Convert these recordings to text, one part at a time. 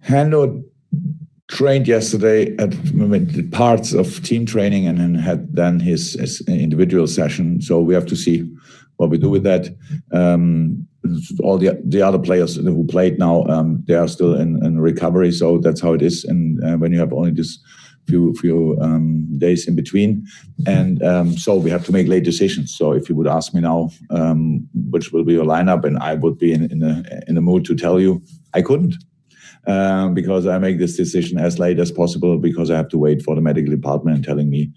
Hendo trained yesterday at parts of team training and then had done his individual session. So we have to see what we do with that. All the other players who played now, they are still in recovery. So that's how it is. And when you have only this few days in between, and so we have to make late decisions. So if you would ask me now, which will be your lineup, and I would be in the mood to tell you, I couldn't. Because I make this decision as late as possible because I have to wait for the medical department telling me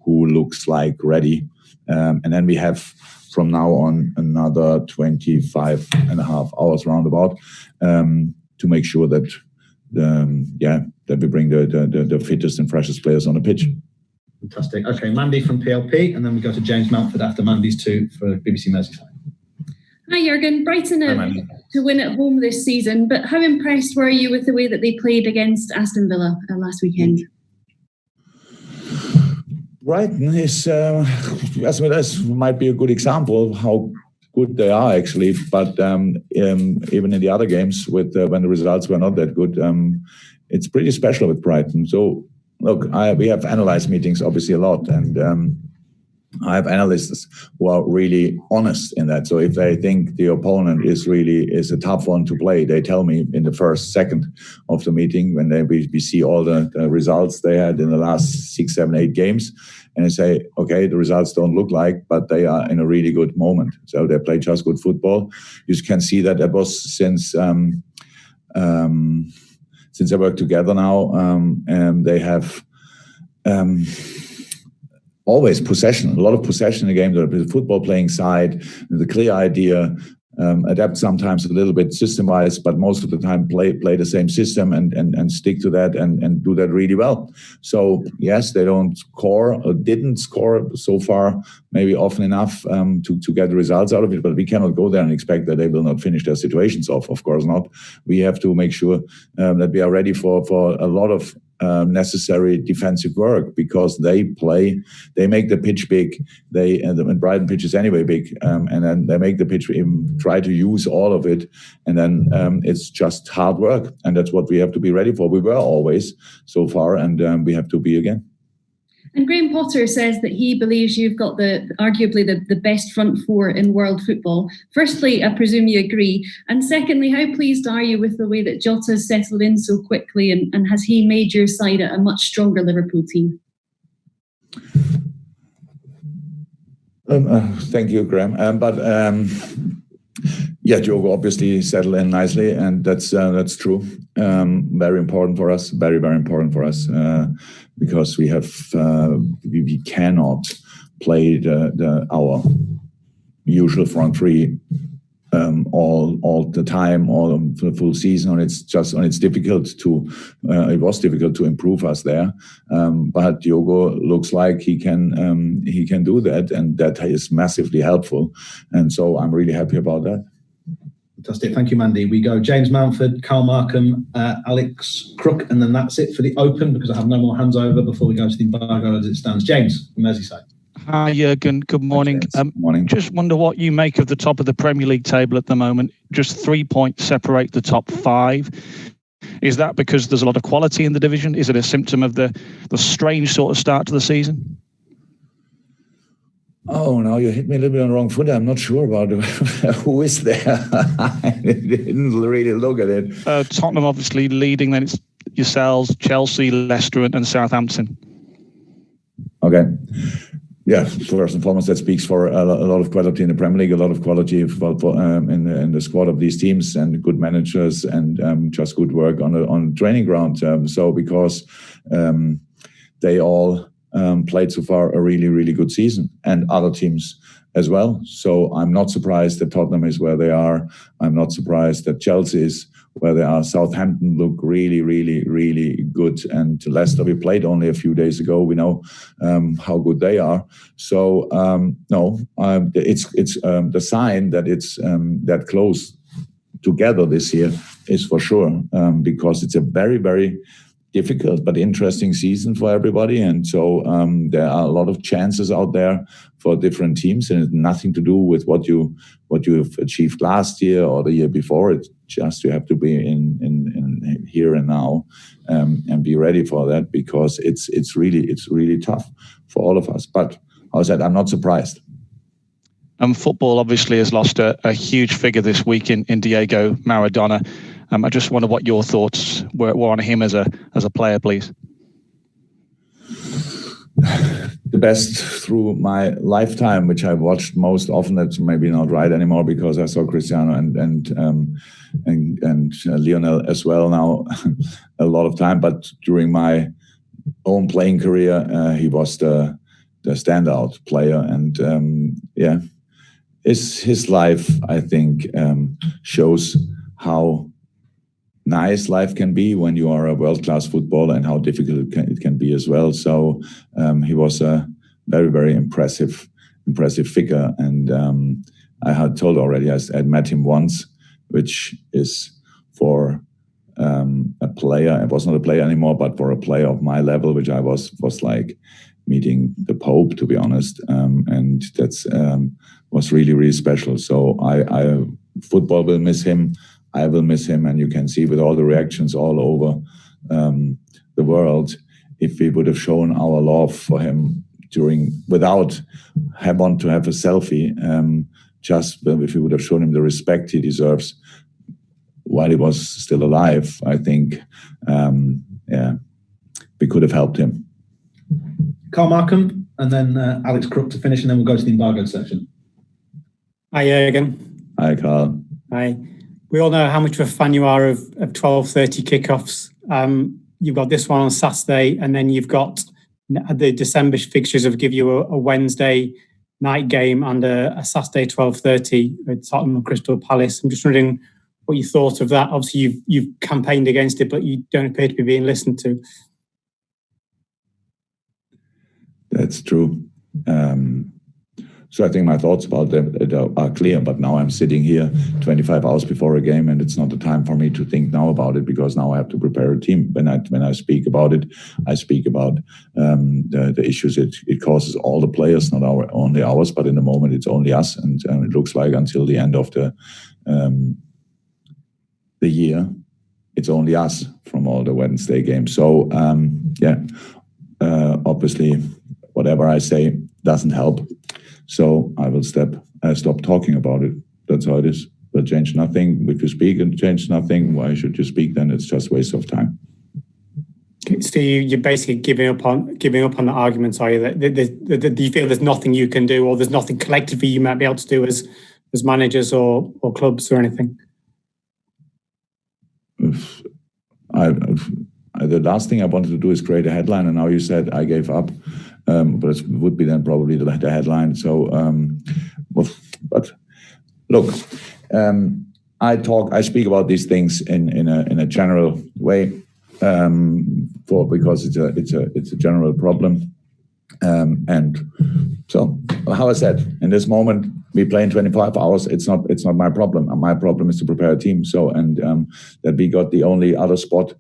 who looks like ready. And then we have from now on another 25 and a half hours roundabout to make sure that that we bring the fittest and freshest players on the pitch. Fantastic. Okay, Mandy from PLP, and then we go to James Mountford after Mandy's two for BBC Merseyside. Hi Jurgen, Brighton to win at home this season, but how impressed were you with the way that they played against Aston Villa last weekend? Brighton is, might be a good example of how good they are actually, but even in the other games when the results were not that good, it's pretty special with Brighton. So look, we have analyst meetings obviously a lot, and I have analysts who are really honest in that. So if they think the opponent is a tough one to play, they tell me in the first second of the meeting when we see all the results they had in the last 6, 7, 8 games, and they say, okay, the results don't look like, but they are in a really good moment. So they play just good football. You can see that was since they work together now, and they have. Always possession, a lot of possession in the game, the football playing side, the clear idea, adapt sometimes a little bit system-wise, but most of the time play the same system and stick to that and do that really well. So yes, they don't score or didn't score so far, maybe often enough to get the results out of it, but we cannot go there and expect that they will not finish their situations off. Of course not. We have to make sure that we are ready for a lot of necessary defensive work because they make the pitch big. And Brighton pitch is anyway big, and then they make the pitch, try to use all of it, and then it's just hard work, and that's what we have to be ready for. We were always so far, and we have to be again. And Graham Potter says that he believes you've got arguably the best front four in world football. Firstly, I presume you agree. And secondly, how pleased are you with the way that Jota's settled in so quickly, and has he made your side a much stronger Liverpool team? Thank you, Graham. Yeah, Diogo obviously settled in nicely, and that's true. Very important for us. Very, very important for us. Because we have we cannot play our usual front three all the time, all the full season. It was difficult to improve us there. But Diogo looks like he can do that, and that is massively helpful. And so I'm really happy about that. Fantastic. Thank you, Mandy. We go James Mountford, Carl Markham, Alex Crook, and then that's it for the Open because I have no more hands over before we go to the embargo as it stands. James from Merseyside. Hi, Jurgen. Good morning. Morning. Just wonder what you make of the top of the Premier League table at the moment. Just 3 points separate the top 5. Is that because there's a lot of quality in the division? Is it a symptom of the strange sort of start to the season? Oh, now you hit me a little bit on the wrong foot. I'm not sure about who is there. I didn't really look at it. Tottenham obviously leading, then it's yourselves, Chelsea, Leicester and Southampton. Okay. Yeah, first and foremost, that speaks for a lot of quality in the Premier League, a lot of quality in the squad of these teams, and good managers, and just good work on training ground. So because they all played so far a really, really good season, and other teams as well. So I'm not surprised that Tottenham is where they are. I'm not surprised that Chelsea is where they are. Southampton look really, really, really good. And Leicester, we played only a few days ago. We know how good they are. So it's the sign that it's that close together this year is for sure, because it's a very, very difficult but interesting season for everybody, and so there are a lot of chances out there for different teams, and it's nothing to do with what you've achieved last year or the year before. It's just you have to be in here and now, and be ready for that, because it's really tough for all of us. But I said, I'm not surprised. Football obviously has lost a huge figure this week in Diego Maradona. I just wonder what your thoughts were on him as a player, please. The best through my lifetime, which I watched most often. That's maybe not right anymore, because I saw Cristiano and Lionel as well now a lot of time. But during my own playing career, he was the standout player, and his life, I think, shows how nice life can be when you are a world-class footballer, and how difficult it can be as well. So he was a very, very impressive figure. And I had told already, I'd met him once, which is for a player. I was not a player anymore, but for a player of my level, which I was like meeting the Pope, to be honest. And that's was really, really special. So I football will miss him. I will miss him, and you can see with all the reactions all over the world, if we would have shown our love for him without want to have a selfie, just if we would have shown him the respect he deserves while he was still alive, I think, we could have helped him. Carl Markham, and then Alex Crook to finish, and then we'll go to the embargoed section. Hi, Jurgen. Hi, Carl. Hi. We all know how much of a fan you are of 12:30 kickoffs. You've got this one on Saturday, and then you've got the December fixtures of give you a Wednesday night game and a Saturday 12:30 with Tottenham and Crystal Palace. I'm just wondering what you thought of that. Obviously, you've campaigned against it, but you don't appear to be being listened to. That's true. So I think my thoughts about them are clear, but now I'm sitting here 25 hours before a game, and it's not the time for me to think now about it, because now I have to prepare a team. When I speak about it, I speak about the issues it causes all the players, not only ours, but in the moment it's only us, and it looks like until the end of the year, it's only us from all the Wednesday games. So obviously, whatever I say doesn't help. So I will stop talking about it. That's how it is. But change nothing. If you speak and change nothing, why should you speak then? It's just waste of time. So you're basically giving up on the arguments, are you? Do you feel there's nothing you can do, or there's nothing collectively you might be able to do as managers or clubs or anything? The last thing I wanted to do is create a headline, and now you said I gave up. But it would be then probably the headline. So, but look, I speak about these things in a general way, because it's a general problem. And so, how I said, in this moment, we play in 25 hours. It's not my problem. My problem is to prepare a team. So, and that we got the only other spot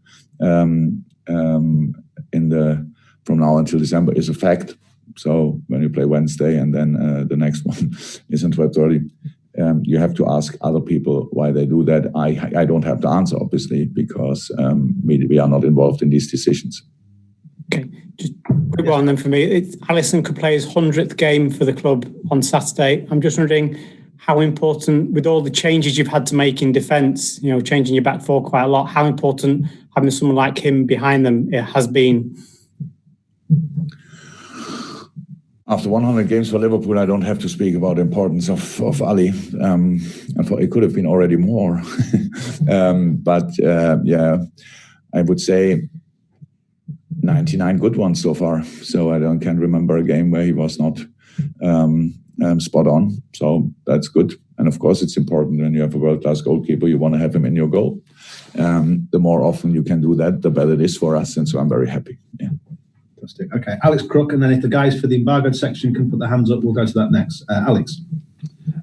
from now until December is a fact. So when you play Wednesday and then the next one is in 12:30, you have to ask other people why they do that. I don't have the answer, obviously, because we are not involved in these decisions. Okay, just quick one then for me. Alisson could play his 100th game for the club on Saturday. I'm just wondering how important, with all the changes you've had to make in defence, changing your back four quite a lot, how important having someone like him behind them it has been. After 100 games for Liverpool, I don't have to speak about the importance of Ali. It could have been already more. But I would say 99 good ones so far. So can't remember a game where he was not spot on. So that's good. And of course, it's important when you have a world-class goalkeeper, you want to have him in your goal. The more often you can do that, the better it is for us. And so I'm very happy. Yeah. Fantastic. Okay, Alex Crook, and then if the guys for the embargoed section can put their hands up, we'll go to that next. Alex.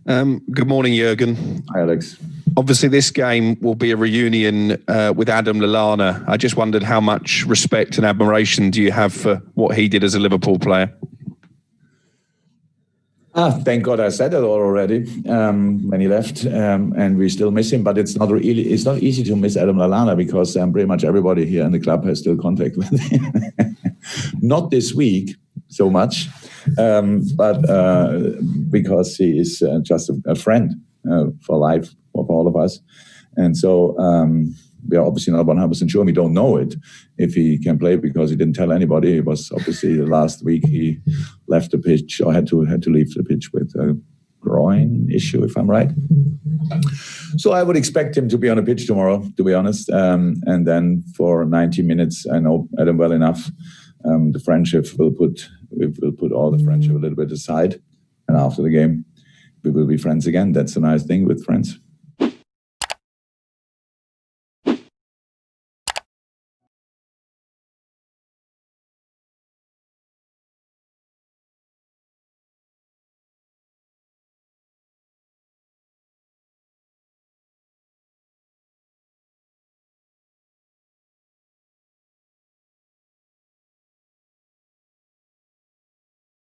Good morning, Jurgen. Hi, Alex. Obviously, this game will be a reunion with Adam Lallana. I just wondered how much respect and admiration do you have for what he did as a Liverpool player? Thank God I said it already when he left, and we still miss him. But it's not easy to miss Adam Lallana because pretty much everybody here in the club has still contact with him. Not this week so much, but because he is just a friend for life for all of us, and so. We are obviously not 100% sure. We don't know it if he can play because he didn't tell anybody. It was obviously the last week he left the pitch or had to leave the pitch with a groin issue, if I'm right. So I would expect him to be on the pitch tomorrow, to be honest. And then for 90 minutes, I know Adam well enough. The friendship we'll put all the friendship a little bit aside, and after the game, we will be friends again. That's a nice thing with friends.